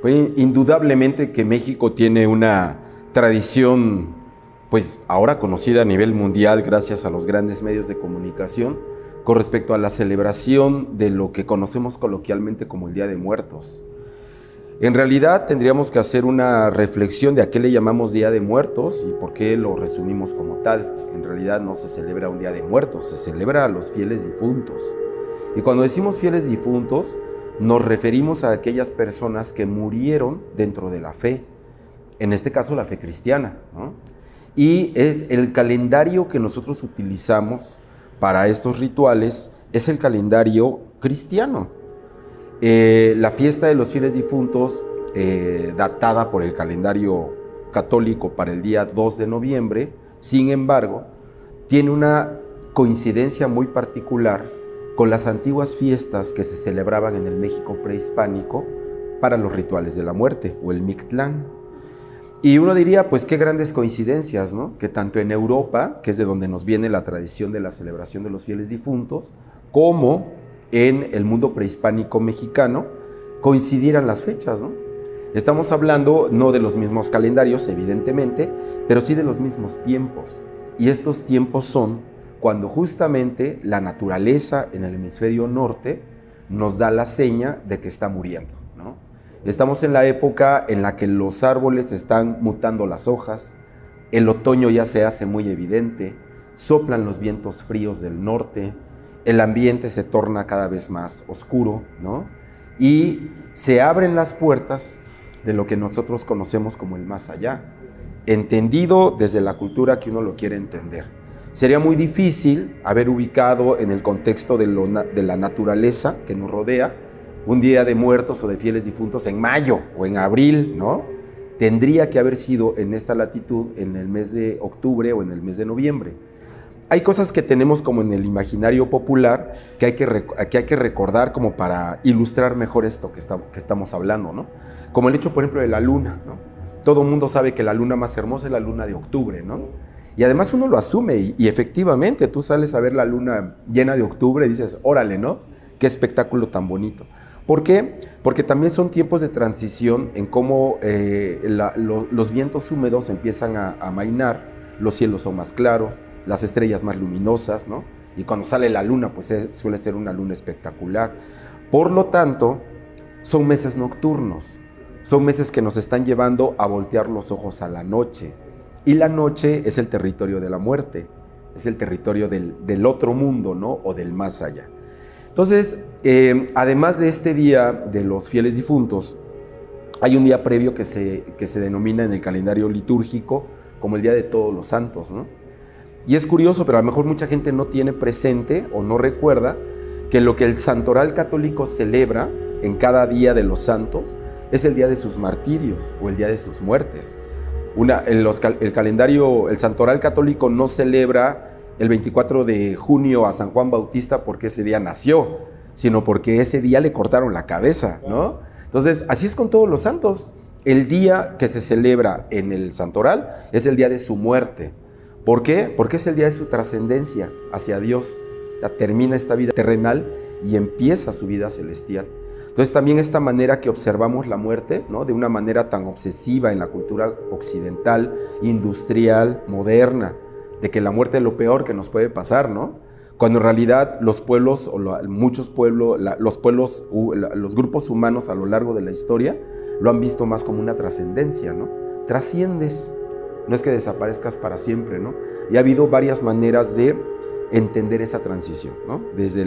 Pues, indudablemente que México tiene una tradición, pues ahora conocida a nivel mundial gracias a los grandes medios de comunicación, con respecto a la celebración de lo que conocemos coloquialmente como el Día de Muertos. En realidad tendríamos que hacer una reflexión de a qué le llamamos Día de Muertos y por qué lo resumimos como tal. En realidad no se celebra un Día de Muertos, se celebra a los fieles difuntos. Y cuando decimos fieles difuntos, nos referimos a aquellas personas que murieron dentro de la fe, en este caso la fe cristiana, ¿no? Y el calendario que nosotros utilizamos para estos rituales es el calendario cristiano. La fiesta de los fieles difuntos, datada por el calendario católico para el día 2 de noviembre, sin embargo, tiene una coincidencia muy particular con las antiguas fiestas que se celebraban en el México prehispánico para los rituales de la muerte, o el Mictlán. Y uno diría, pues qué grandes coincidencias, ¿no? Que tanto en Europa, que es de donde nos viene la tradición de la celebración de los fieles difuntos, como en el mundo prehispánico mexicano, coincidieran las fechas, ¿no? Estamos hablando no de los mismos calendarios, evidentemente, pero sí de los mismos tiempos. Y estos tiempos son cuando justamente la naturaleza en el hemisferio norte nos da la seña de que está muriendo, ¿no? Estamos en la época en la que los árboles están mutando las hojas, el otoño ya se hace muy evidente, soplan los vientos fríos del norte, el ambiente se torna cada vez más oscuro, ¿no? Y se abren las puertas de lo que nosotros conocemos como el más allá, entendido desde la cultura que uno lo quiere entender. Sería muy difícil haber ubicado en el contexto de la naturaleza que nos rodea un día de muertos o de fieles difuntos en mayo o en abril, ¿no? Tendría que haber sido en esta latitud en el mes de octubre o en el mes de noviembre. Hay cosas que tenemos como en el imaginario popular que hay que recordar como para ilustrar mejor esto que estamos hablando, ¿no? Como el hecho, por ejemplo, de la luna, ¿no? Todo el mundo sabe que la luna más hermosa es la luna de octubre, ¿no? Y además uno lo asume y efectivamente tú sales a ver la luna llena de octubre y dices, órale, ¿no? Qué espectáculo tan bonito. ¿Por qué? Porque también son tiempos de transición en cómo los vientos húmedos empiezan a amainar, los cielos son más claros, las estrellas más luminosas, ¿no? Y cuando sale la luna, pues suele ser una luna espectacular. Por lo tanto, son meses nocturnos, son meses que nos están llevando a voltear los ojos a la noche. Y la noche es el territorio de la muerte, es el territorio del otro mundo, ¿no? O del más allá. Entonces, además de este día de los fieles difuntos, hay un día previo que se denomina en el calendario litúrgico como el Día de Todos los Santos, ¿no? Y es curioso, pero a lo mejor mucha gente no tiene presente o no recuerda que lo que el santoral católico celebra en cada día de los santos es el día de sus martirios o el día de sus muertes. El santoral católico no celebra el 24 de junio a San Juan Bautista porque ese día nació, sino porque ese día le cortaron la cabeza, ¿no? Entonces, así es con todos los santos. El día que se celebra en el santoral es el día de su muerte. ¿Por qué? Porque es el día de su trascendencia hacia Dios. Ya termina esta vida terrenal y empieza su vida celestial. Entonces también esta manera que observamos la muerte, ¿no? De una manera tan obsesiva en la cultura occidental, industrial, moderna, de que la muerte es lo peor que nos puede pasar, ¿no? Cuando en realidad los pueblos, muchos pueblos, los grupos humanos a lo largo de la historia lo han visto más como una trascendencia, ¿no? Trasciendes, no es que desaparezcas para siempre, ¿no? Y ha habido varias maneras de entender esa transición, ¿no? Desde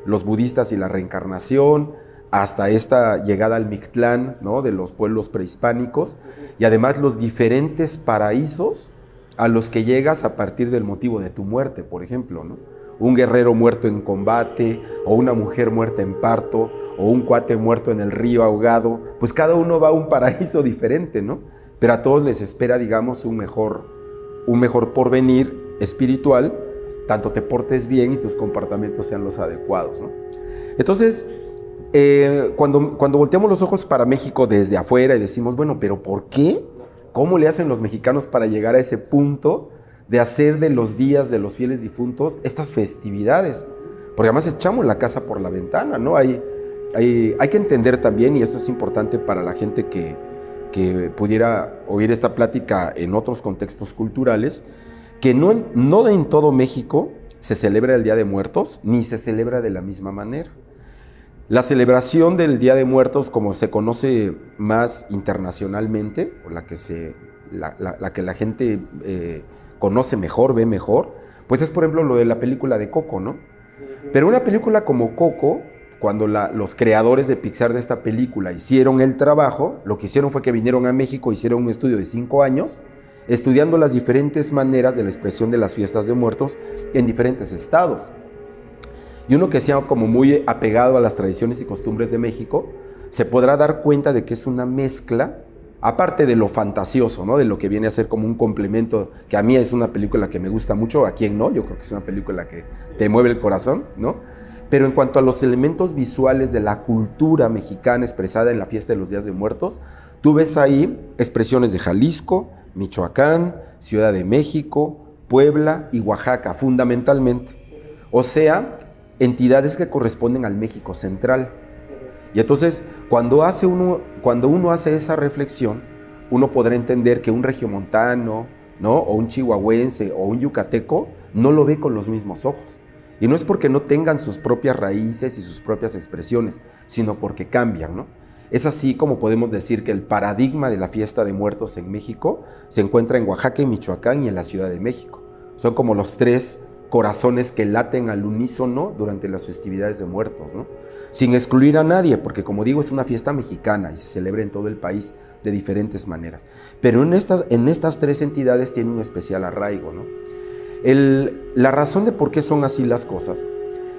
los budistas y la reencarnación, hasta esta llegada al Mictlán, ¿no? De los pueblos prehispánicos, y además los diferentes paraísos a los que llegas a partir del motivo de tu muerte, por ejemplo, ¿no? Un guerrero muerto en combate, o una mujer muerta en parto, o un cuate muerto en el río ahogado, pues cada uno va a un paraíso diferente, ¿no? Pero a todos les espera, digamos, un mejor porvenir espiritual, tanto te portes bien y tus comportamientos sean los adecuados, ¿no? Entonces, cuando volteamos los ojos para México desde afuera y decimos, bueno, ¿pero por qué? ¿Cómo le hacen los mexicanos para llegar a ese punto de hacer de los días de los fieles difuntos estas festividades? Porque además echamos la casa por la ventana, ¿no? Hay hay que entender también, y esto es importante para la gente que pudiera oír esta plática en otros contextos culturales, que no en todo México se celebra el Día de Muertos, ni se celebra de la misma manera. La celebración del Día de Muertos, como se conoce más internacionalmente, o la que la gente conoce mejor, ve mejor, pues es por ejemplo lo de la película de Coco, ¿no? Pero una película como Coco, cuando los creadores de Pixar de esta película hicieron el trabajo, lo que hicieron fue que vinieron a México, hicieron un estudio de 5 años, estudiando las diferentes maneras de la expresión de las fiestas de muertos en diferentes estados. Y uno que sea como muy apegado a las tradiciones y costumbres de México, se podrá dar cuenta de que es una mezcla, aparte de lo fantasioso, ¿no? De lo que viene a ser como un complemento, que a mí es una película que me gusta mucho, a quien no, yo creo que es una película que te mueve el corazón, ¿no? Pero en cuanto a los elementos visuales de la cultura mexicana expresada en la fiesta de los Días de Muertos, tú ves ahí expresiones de Jalisco, Michoacán, Ciudad de México, Puebla y Oaxaca, fundamentalmente. O sea, entidades que corresponden al México central. Y entonces, cuando uno hace esa reflexión, uno podrá entender que un regiomontano, ¿no? O un chihuahuense o un yucateco no lo ve con los mismos ojos. Y no es porque no tengan sus propias raíces y sus propias expresiones, sino porque cambian, ¿no? Es así como podemos decir que el paradigma de la fiesta de muertos en México se encuentra en Oaxaca, en Michoacán y en la Ciudad de México. Son como los 3 corazones que laten al unísono durante las festividades de muertos, ¿no? Sin excluir a nadie, porque como digo, es una fiesta mexicana y se celebra en todo el país de diferentes maneras. Pero en estas 3 entidades tiene un especial arraigo, ¿no? La razón de por qué son así las cosas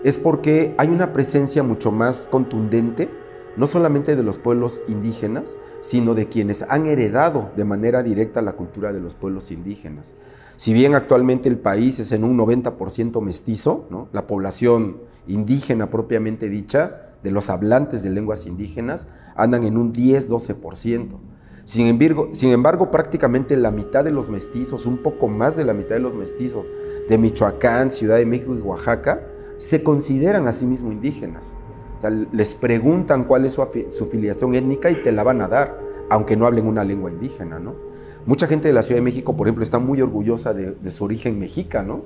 es porque hay una presencia mucho más contundente, no solamente de los pueblos indígenas, sino de quienes han heredado de manera directa la cultura de los pueblos indígenas. Si bien actualmente el país es en un 90% mestizo, ¿no? La población indígena propiamente dicha, de los hablantes de lenguas indígenas, andan en un 10-12%. Sin embargo, prácticamente la mitad de los mestizos, un poco más de la mitad de los mestizos de Michoacán, Ciudad de México y Oaxaca, se consideran a sí mismos indígenas. O sea, les preguntan cuál es su filiación étnica y te la van a dar, aunque no hablen una lengua indígena, ¿no? Mucha gente de la Ciudad de México, por ejemplo, está muy orgullosa de su origen mexica, ¿no?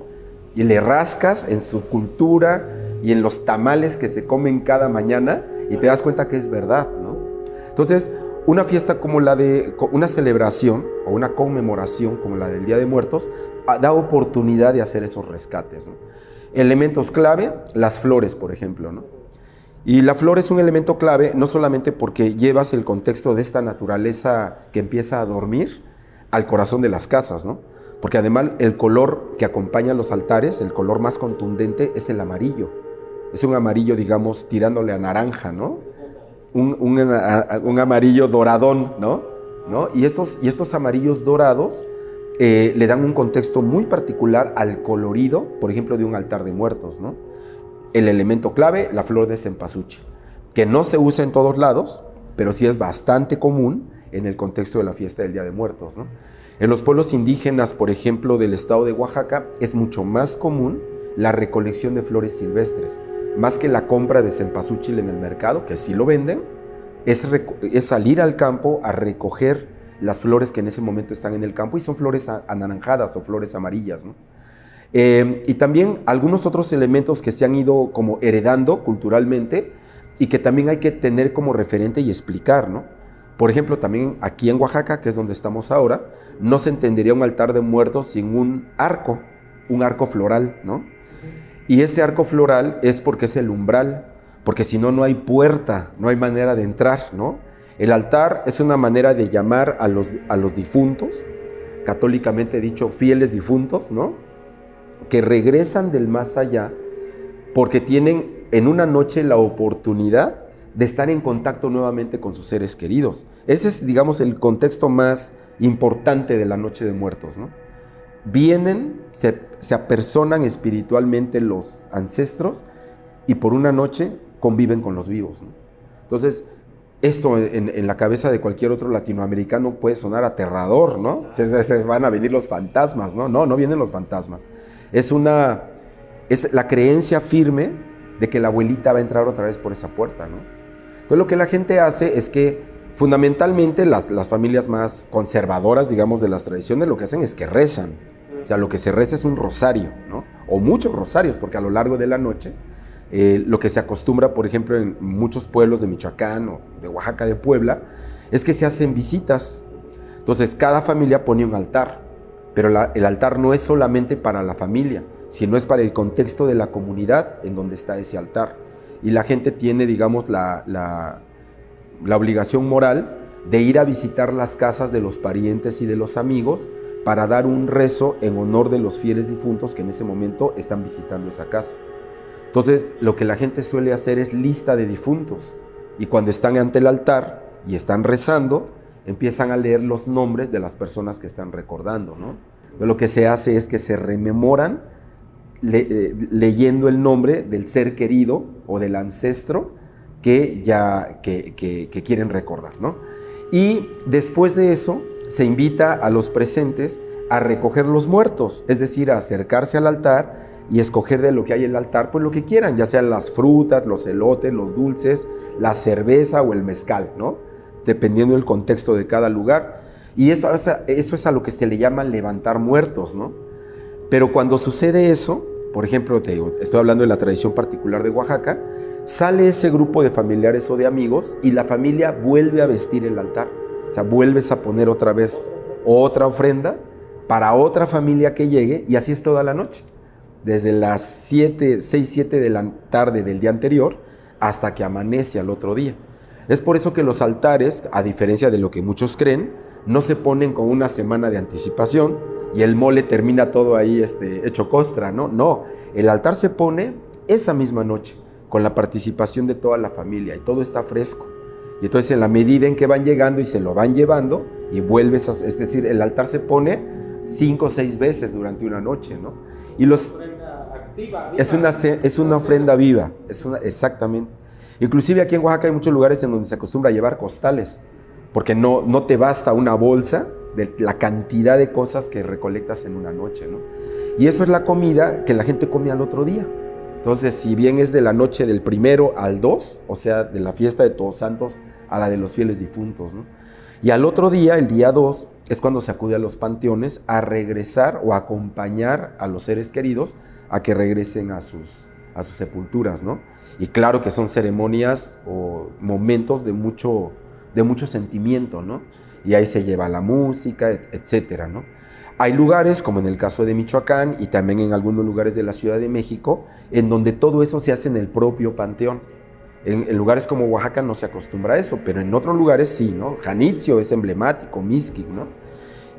Y le rascas en su cultura y en los tamales que se comen cada mañana y te das cuenta que es verdad, ¿no? Entonces, una fiesta como una celebración o una conmemoración como la del Día de Muertos da oportunidad de hacer esos rescates, ¿no? Elementos clave, las flores, por ejemplo, ¿no? Y la flor es un elemento clave no solamente porque llevas el contexto de esta naturaleza que empieza a dormir al corazón de las casas, ¿no? Porque además el color que acompaña los altares, el color más contundente es el amarillo. Es un amarillo, digamos, tirándole a naranja, ¿no? Un amarillo doradón, ¿no? Y estos amarillos dorados le dan un contexto muy particular al colorido, por ejemplo, de un altar de muertos, ¿no? El elemento clave, la flor de cempasúchil, que no se usa en todos lados, pero sí es bastante común en el contexto de la fiesta del Día de Muertos, ¿no? En los pueblos indígenas, por ejemplo, del estado de Oaxaca, es mucho más común la recolección de flores silvestres, más que la compra de cempasúchil en el mercado, que sí lo venden, es salir al campo a recoger las flores que en ese momento están en el campo, y son flores anaranjadas o flores amarillas, ¿no? Y también algunos otros elementos que se han ido como heredando culturalmente y que también hay que tener como referente y explicar, ¿no? Por ejemplo, también aquí en Oaxaca, que es donde estamos ahora, no se entendería un altar de muertos sin un arco floral, ¿no? Y ese arco floral es porque es el umbral, porque si no, no hay puerta, no hay manera de entrar, ¿no? El altar es una manera de llamar a los difuntos, católicamente dicho, fieles difuntos, ¿no? Que regresan del más allá porque tienen en una noche la oportunidad de estar en contacto nuevamente con sus seres queridos. Ese es, digamos, el contexto más importante de la Noche de Muertos, ¿no? Vienen, se apersonan espiritualmente los ancestros y por una noche conviven con los vivos, ¿no? Entonces, esto en la cabeza de cualquier otro latinoamericano puede sonar aterrador, ¿no? Se van a venir los fantasmas, ¿no? No vienen los fantasmas. Es la creencia firme de que la abuelita va a entrar otra vez por esa puerta, ¿no? Entonces lo que la gente hace es que fundamentalmente las familias más conservadoras, digamos, de las tradiciones, lo que hacen es que rezan. O sea, lo que se reza es un rosario, ¿no? O muchos rosarios, porque a lo largo de la noche, lo que se acostumbra, por ejemplo, en muchos pueblos de Michoacán o de Oaxaca, de Puebla, es que se hacen visitas. Entonces, cada familia pone un altar, pero el altar no es solamente para la familia, sino es para el contexto de la comunidad en donde está ese altar. Y la gente tiene, digamos, la obligación moral de ir a visitar las casas de los parientes y de los amigos para dar un rezo en honor de los fieles difuntos que en ese momento están visitando esa casa. Entonces, lo que la gente suele hacer es lista de difuntos, y cuando están ante el altar y están rezando, empiezan a leer los nombres de las personas que están recordando, ¿no? Entonces, lo que se hace es que se rememoran leyendo el nombre del ser querido o del ancestro que quieren recordar, ¿no? Y después de eso, se invita a los presentes a recoger los muertos, es decir, a acercarse al altar y escoger de lo que hay en el altar, pues lo que quieran, ya sean las frutas, los elotes, los dulces, la cerveza o el mezcal, ¿no? Dependiendo del contexto de cada lugar. Y eso es a lo que se le llama levantar muertos, ¿no? Pero cuando sucede eso, por ejemplo, te digo, estoy hablando de la tradición particular de Oaxaca, sale ese grupo de familiares o de amigos y la familia vuelve a vestir el altar. O sea, vuelves a poner otra vez otra ofrenda para otra familia que llegue, y así es toda la noche. Desde las 6, 7 de la tarde del día anterior hasta que amanece al otro día. Es por eso que los altares, a diferencia de lo que muchos creen, no se ponen con una semana de anticipación y el mole termina todo ahí hecho costra, ¿no? No, el altar se pone esa misma noche con la participación de toda la familia y todo está fresco. Y entonces en la medida en que van llegando y se lo van llevando y vuelves a, es decir, el altar se pone 5 o 6 veces durante una noche, ¿no? Y es una ofrenda viva, exactamente. Inclusive aquí en Oaxaca hay muchos lugares en donde se acostumbra a llevar costales, porque no te basta una bolsa de la cantidad de cosas que recolectas en una noche, ¿no? Y eso es la comida que la gente come al otro día. Entonces, si bien es de la noche del 1 al 2, o sea, de la fiesta de Todos Santos a la de los fieles difuntos, ¿no? Y al otro día, el día 2, es cuando se acude a los panteones a regresar o a acompañar a los seres queridos a que regresen a sus sepulturas, ¿no? Y claro que son ceremonias o momentos de mucho sentimiento, ¿no? Y ahí se lleva la música, etcétera, ¿no? Hay lugares, como en el caso de Michoacán y también en algunos lugares de la Ciudad de México, en donde todo eso se hace en el propio panteón. En lugares como Oaxaca no se acostumbra a eso, pero en otros lugares sí, ¿no? Janitzio es emblemático, Mixquic, ¿no?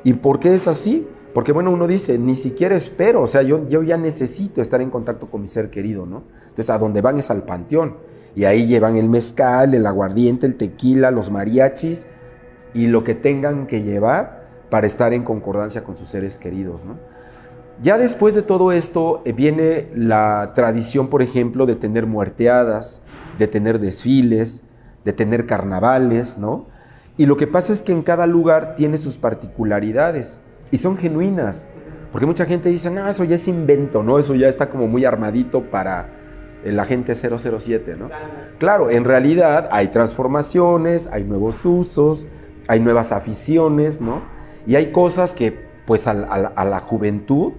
¿Y por qué es así? Porque, bueno, uno dice, ni siquiera espero, o sea, yo ya necesito estar en contacto con mi ser querido, ¿no? Entonces, a donde van es al panteón, y ahí llevan el mezcal, el aguardiente, el tequila, los mariachis, y lo que tengan que llevar para estar en concordancia con sus seres queridos, ¿no? Ya después de todo esto viene la tradición, por ejemplo, de tener muerteadas, de tener desfiles, de tener carnavales, ¿no? Y lo que pasa es que en cada lugar tiene sus particularidades y son genuinas, porque mucha gente dice, no, eso ya es invento, ¿no? Eso ya está como muy armadito para el agente 007, ¿no? Claro, en realidad hay transformaciones, hay nuevos usos, hay nuevas aficiones, ¿no? Y hay cosas que, pues, a la juventud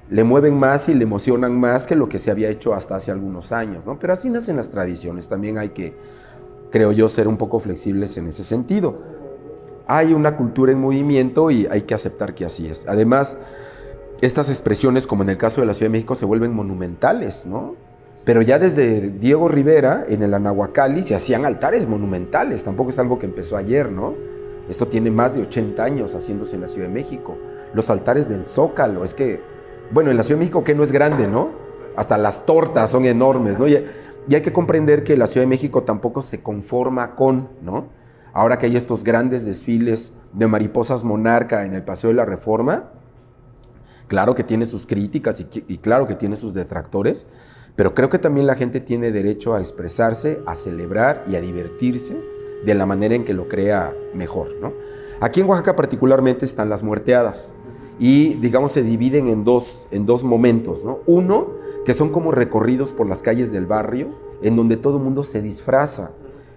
le mueven más y le emocionan más que lo que se había hecho hasta hace algunos años, ¿no? Pero así nacen las tradiciones. También hay que, creo yo, ser un poco flexibles en ese sentido. Hay una cultura en movimiento y hay que aceptar que así es. Además, estas expresiones, como en el caso de la Ciudad de México, se vuelven monumentales, ¿no? Pero ya desde Diego Rivera, en el Anahuacalli, se hacían altares monumentales. Tampoco es algo que empezó ayer, ¿no? Esto tiene más de 80 años haciéndose en la Ciudad de México. Los altares del Zócalo, es que, bueno, en la Ciudad de México, que no es grande, ¿no? Hasta las tortas son enormes, ¿no? Y hay que comprender que la Ciudad de México tampoco se conforma con, ¿no? Ahora que hay estos grandes desfiles de mariposas monarca en el Paseo de la Reforma, claro que tiene sus críticas y claro que tiene sus detractores, pero creo que también la gente tiene derecho a expresarse, a celebrar y a divertirse de la manera en que lo crea mejor, ¿no? Aquí en Oaxaca particularmente están las muerteadas y, digamos, se dividen en dos momentos, ¿no? Uno, que son como recorridos por las calles del barrio, en donde todo el mundo se disfraza.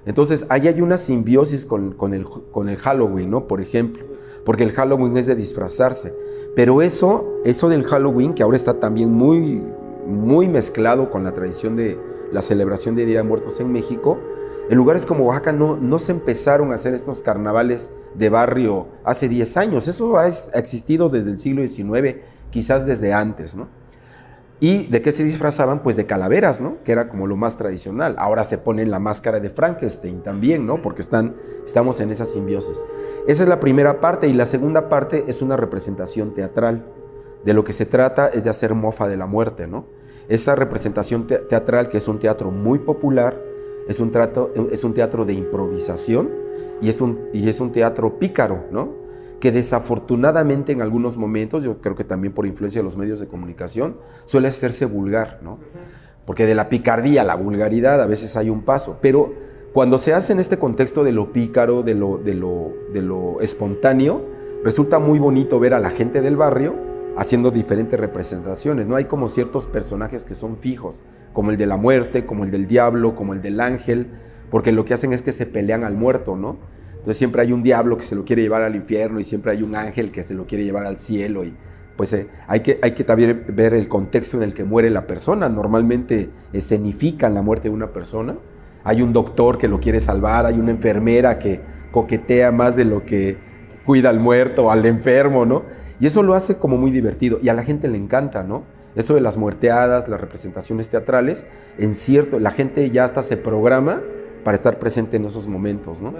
Entonces, ahí hay una simbiosis con el Halloween, ¿no? Por ejemplo, porque el Halloween es de disfrazarse. Pero eso del Halloween, que ahora está también muy, muy mezclado con la tradición de la celebración de Día de Muertos en México, en lugares como Oaxaca no se empezaron a hacer estos carnavales de barrio hace 10 años. Eso ha existido desde el siglo XIX, quizás desde antes, ¿no? ¿Y de qué se disfrazaban? Pues de calaveras, ¿no? Que era como lo más tradicional. Ahora se ponen la máscara de Frankenstein también, ¿no? Porque estamos en esa simbiosis. Esa es la primera parte, y la segunda parte es una representación teatral. De lo que se trata es de hacer mofa de la muerte, ¿no? Esa representación teatral, que es un teatro muy popular, es un teatro de improvisación y es un teatro pícaro, ¿no? Que desafortunadamente en algunos momentos, yo creo que también por influencia de los medios de comunicación, suele hacerse vulgar, ¿no? Porque de la picardía a la vulgaridad a veces hay un paso, pero cuando se hace en este contexto de lo pícaro, de lo espontáneo, resulta muy bonito ver a la gente del barrio haciendo diferentes representaciones, ¿no? Hay como ciertos personajes que son fijos, como el de la muerte, como el del diablo, como el del ángel, porque lo que hacen es que se pelean al muerto, ¿no? Entonces siempre hay un diablo que se lo quiere llevar al infierno y siempre hay un ángel que se lo quiere llevar al cielo, y pues hay que también ver el contexto en el que muere la persona. Normalmente escenifican la muerte de una persona. Hay un doctor que lo quiere salvar, hay una enfermera que coquetea más de lo que cuida al muerto o al enfermo, ¿no? Y eso lo hace como muy divertido y a la gente le encanta, ¿no? Esto de las muerteadas, las representaciones teatrales, la gente ya hasta se programa para estar presente en esos momentos, ¿no?